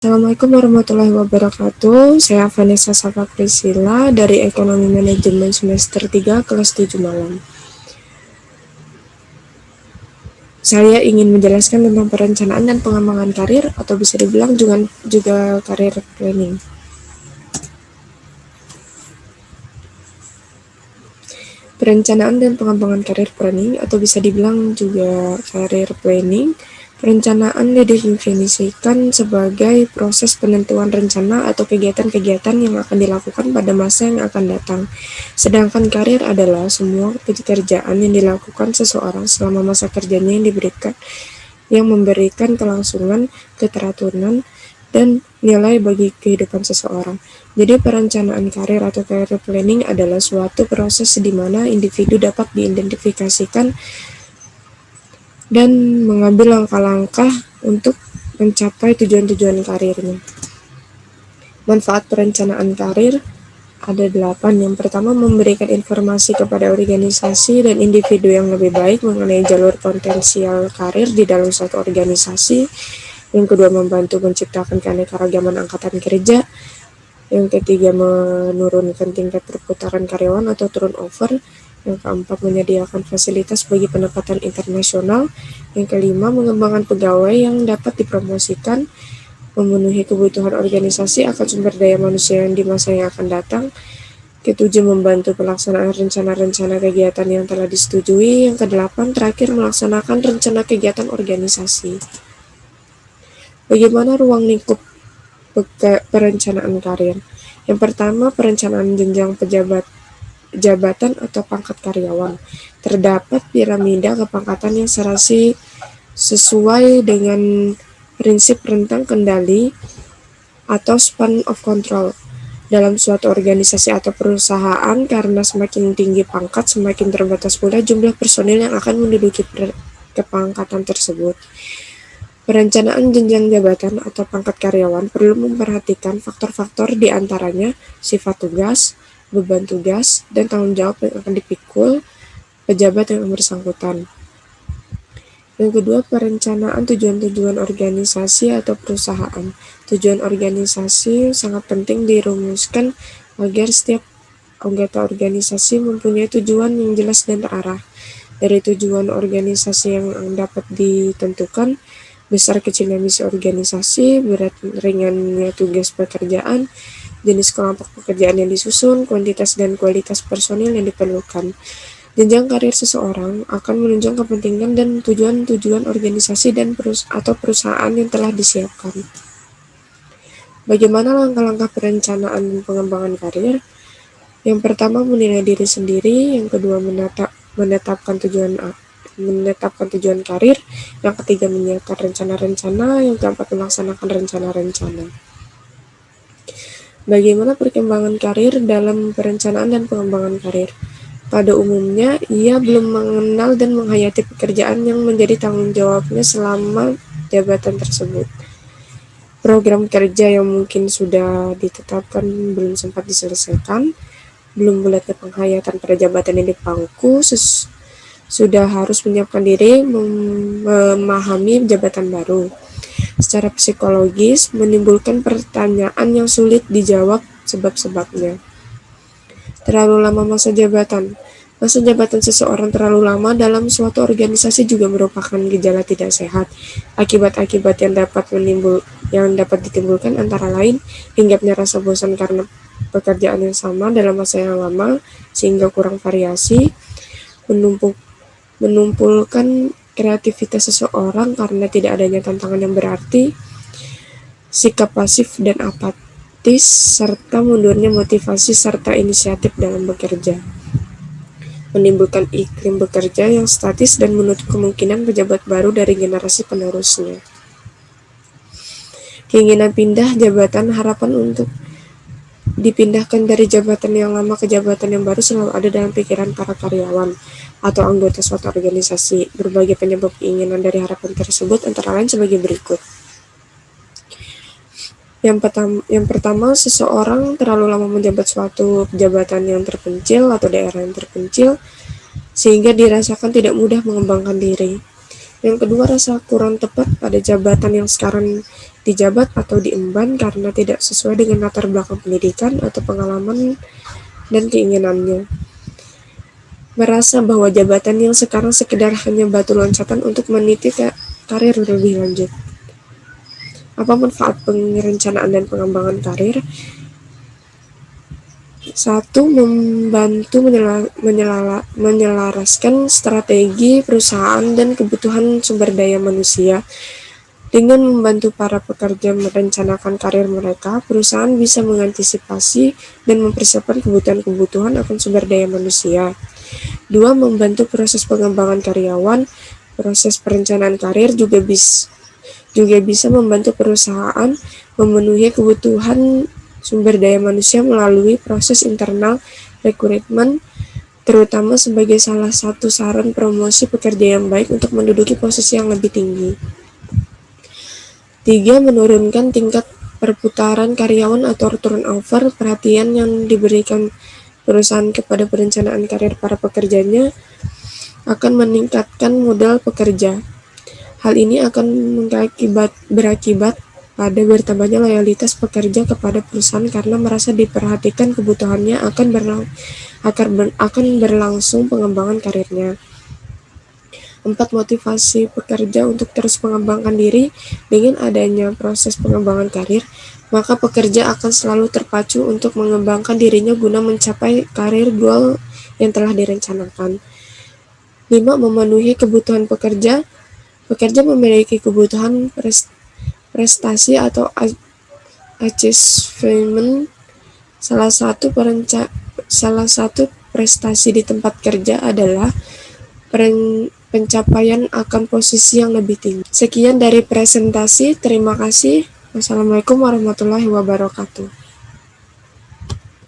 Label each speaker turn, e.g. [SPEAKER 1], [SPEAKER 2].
[SPEAKER 1] Assalamualaikum warahmatullahi wabarakatuh. Saya Vanessa Sapa Priscilla dari Ekonomi Manajemen semester 3 kelas 7 malam. Saya ingin menjelaskan tentang perencanaan dan pengembangan karir atau bisa dibilang juga karir planning. Perencanaan dan pengembangan karir planning atau bisa dibilang juga karir planning. Perencanaan didefinisikan sebagai proses penentuan rencana atau kegiatan-kegiatan yang akan dilakukan pada masa yang akan datang. Sedangkan karir adalah semua pekerjaan yang dilakukan seseorang selama masa kerjanya yang memberikan kelangsungan, keteraturan, dan nilai bagi kehidupan seseorang. Jadi perencanaan karir atau career planning adalah suatu proses di mana individu dapat diidentifikasikan dan mengambil langkah-langkah untuk mencapai tujuan-tujuan karirnya. Manfaat perencanaan karir ada 8. Yang pertama, memberikan informasi kepada organisasi dan individu yang lebih baik mengenai jalur potensial karir di dalam suatu organisasi. Yang kedua, membantu menciptakan keanekaragaman angkatan kerja. Yang ketiga, menurunkan tingkat perputaran karyawan atau turnover. Yang keempat, menyediakan fasilitas bagi penempatan internasional. Yang kelima, mengembangkan pegawai yang dapat dipromosikan, memenuhi kebutuhan organisasi akan sumber daya manusia yang di masa yang akan datang. Ketujuh, membantu pelaksanaan rencana-rencana kegiatan yang telah disetujui. Yang kedelapan, terakhir, melaksanakan rencana kegiatan organisasi. Bagaimana ruang lingkup perencanaan karir? Yang pertama, perencanaan jenjang jabatan atau pangkat karyawan. Terdapat piramida kepangkatan yang serasi sesuai dengan prinsip rentang kendali atau span of control dalam suatu organisasi atau perusahaan, karena semakin tinggi pangkat, semakin terbatas pula jumlah personil yang akan menduduki kepangkatan tersebut. Perencanaan jenjang jabatan atau pangkat karyawan perlu memperhatikan faktor-faktor di antaranya sifat tugas, beban tugas, dan tanggung jawab yang akan dipikul pejabat yang bersangkutan. Yang kedua, perencanaan tujuan-tujuan organisasi atau perusahaan. Tujuan organisasi sangat penting dirumuskan agar setiap anggota organisasi mempunyai tujuan yang jelas dan terarah. Dari tujuan organisasi yang dapat ditentukan, besar kecilnya misi organisasi, berat ringannya tugas pekerjaan, jenis kelompok pekerjaan yang disusun, kuantitas dan kualitas personil yang diperlukan. Jenjang karir seseorang akan menunjang kepentingan dan tujuan-tujuan organisasi atau perusahaan yang telah disiapkan. Bagaimana langkah-langkah perencanaan dan pengembangan karir? Yang pertama, menilai diri sendiri. Yang kedua, menetapkan tujuan karir. Yang ketiga, menyiapkan rencana-rencana. Yang keempat, melaksanakan rencana-rencana. Bagaimana perkembangan karir dalam perencanaan dan pengembangan karir? Pada umumnya, ia belum mengenal dan menghayati pekerjaan yang menjadi tanggung jawabnya selama jabatan tersebut. Program kerja yang mungkin sudah ditetapkan belum sempat diselesaikan, belum bulatnya penghayatan pada jabatan yang dipangku, sudah harus menyiapkan diri memahami jabatan baru. Secara psikologis, menimbulkan pertanyaan yang sulit dijawab sebab-sebabnya. Terlalu lama masa jabatan. Masa jabatan seseorang terlalu lama dalam suatu organisasi juga merupakan gejala tidak sehat. Akibat-akibat yang dapat ditimbulkan antara lain hinggapnya rasa bosan karena pekerjaan yang sama dalam masa yang lama sehingga kurang variasi, menumpulkan kreativitas seseorang karena tidak adanya tantangan yang berarti, sikap pasif dan apatis, serta mundurnya motivasi serta inisiatif dalam bekerja. Menimbulkan iklim bekerja yang statis dan menutup kemungkinan pejabat baru dari generasi penerusnya. Keinginan pindah jabatan, harapan untuk dipindahkan dari jabatan yang lama ke jabatan yang baru selalu ada dalam pikiran para karyawan atau anggota suatu organisasi. Berbagai penyebab keinginan dari harapan tersebut antara lain sebagai berikut. Yang pertama, seseorang terlalu lama menjabat suatu jabatan yang terpencil atau daerah yang terpencil sehingga dirasakan tidak mudah mengembangkan diri. Yang kedua, rasa kurang tepat pada jabatan yang sekarang dijabat atau diemban karena tidak sesuai dengan latar belakang pendidikan atau pengalaman dan keinginannya. Merasa bahwa jabatan yang sekarang sekedar hanya batu loncatan untuk meniti karir lebih lanjut. Apa manfaat perencanaan dan pengembangan karir? 1. Membantu menyelaraskan strategi perusahaan dan kebutuhan sumber daya manusia. Dengan membantu para pekerja merencanakan karir mereka, perusahaan bisa mengantisipasi dan mempersiapkan kebutuhan akan sumber daya manusia. 2. Membantu proses pengembangan karyawan. Proses perencanaan karir juga bisa membantu perusahaan memenuhi kebutuhan sumber daya manusia melalui proses internal rekrutmen, terutama sebagai salah satu saran promosi pekerja yang baik untuk menduduki posisi yang lebih tinggi. 3. Menurunkan tingkat perputaran karyawan atau turnover. Perhatian yang diberikan perusahaan kepada perencanaan karir para pekerjanya akan meningkatkan modal pekerja. Hal ini akan berakibat pada bertambahnya loyalitas pekerja kepada perusahaan karena merasa diperhatikan kebutuhannya akan berlangsung pengembangan karirnya. 4. Motivasi pekerja untuk terus mengembangkan diri. Dengan adanya proses pengembangan karir, maka pekerja akan selalu terpacu untuk mengembangkan dirinya guna mencapai karir goal yang telah direncanakan. 5. Memenuhi kebutuhan pekerja. Pekerja memiliki kebutuhan prestasi atau achievement. Salah satu prestasi di tempat kerja adalah pencapaian akan posisi yang lebih tinggi. Sekian dari presentasi, terima kasih. Wassalamualaikum warahmatullahi wabarakatuh.